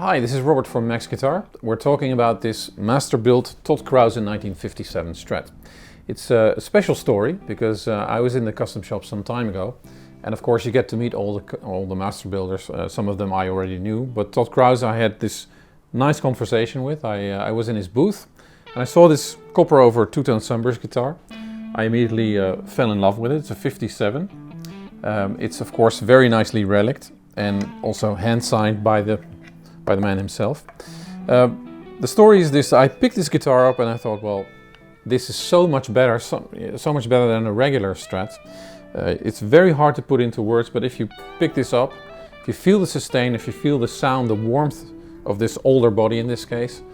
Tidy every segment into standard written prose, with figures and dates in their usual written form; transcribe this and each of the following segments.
Hi, this is Robert from Max Guitar. We're talking about this Masterbuilt Todd Krause in 1957 Strat. It's a special story because I was in the custom shop some time ago, and of course you get to meet all the master builders. Some of them I already knew, but Todd Krause I had this nice conversation with. I was in his booth and I saw this copper over two-tone sunburst guitar. I immediately fell in love with it. It's a 57. It's of course very nicely reliced and also hand signed by the man himself. The story is this: I picked this guitar up and I thought, well, this is so much better, so much better than a regular Strat. It's very hard to put into words, but if you pick this up, if you feel the sustain, if you feel the sound, the warmth of this older body in this case,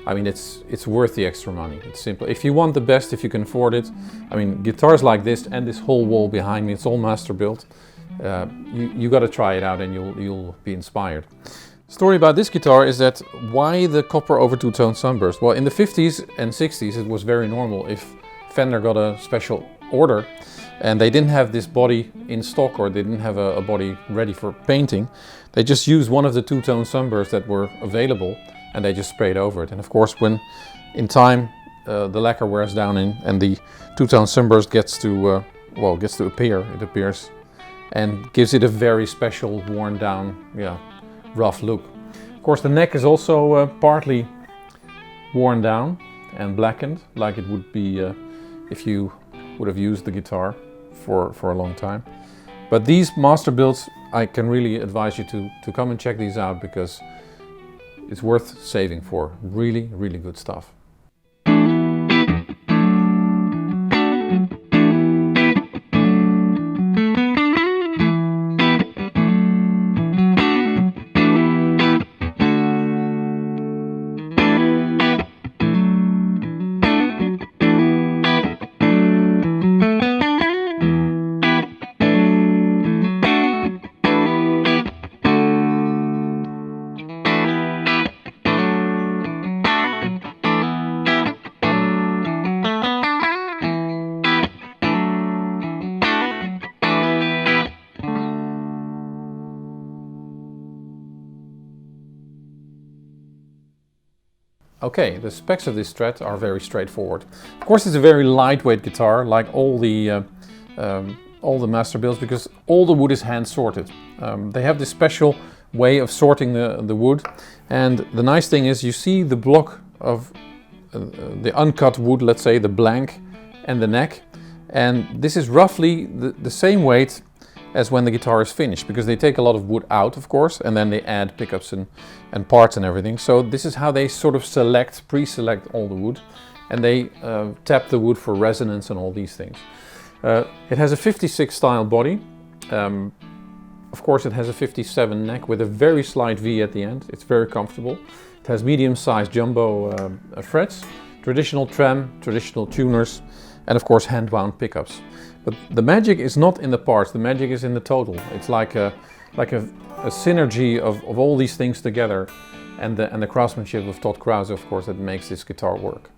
I mean, it's worth the extra money. It's simple. If you want the best, if you can afford it, I mean, guitars like this and this whole wall behind me, it's all master built. You got to try it out and you'll be inspired. Story about this guitar is that why the copper over two-tone sunburst? Well, in the 50s and 60s it was very normal if Fender got a special order and they didn't have this body in stock or they didn't have a body ready for painting, they just used one of the two-tone sunbursts that were available and they just sprayed over it. And of course, when in time the lacquer wears down and the two-tone sunburst gets to appear, it appears and gives it a very special worn down, rough look. Of course, the neck is also partly worn down and blackened, like it would be if you would have used the guitar for a long time. But these master builds, I can really advise you to come and check these out because it's worth saving for. Really, really good stuff. Okay, the specs of this Strat are very straightforward. Of course, it's a very lightweight guitar, like all the master builds, because all the wood is hand sorted. They have this special way of sorting the wood, and the nice thing is you see the block of the uncut wood, let's say the blank and the neck, and this is roughly the same weight as when the guitar is finished, because they take a lot of wood out, of course, and then they add pickups and parts and everything. So this is how they sort of pre-select all the wood, and they tap the wood for resonance and all these things. It has a 56 style body. Of course, it has a 57 neck with a very slight V at the end. It's very comfortable. It has medium-sized jumbo frets, traditional trem, traditional tuners, and of course hand-wound pickups. But the magic is not in the parts, the magic is in the total. It's like a synergy of all these things together, and the craftsmanship of Todd Krause, of course, that makes this guitar work.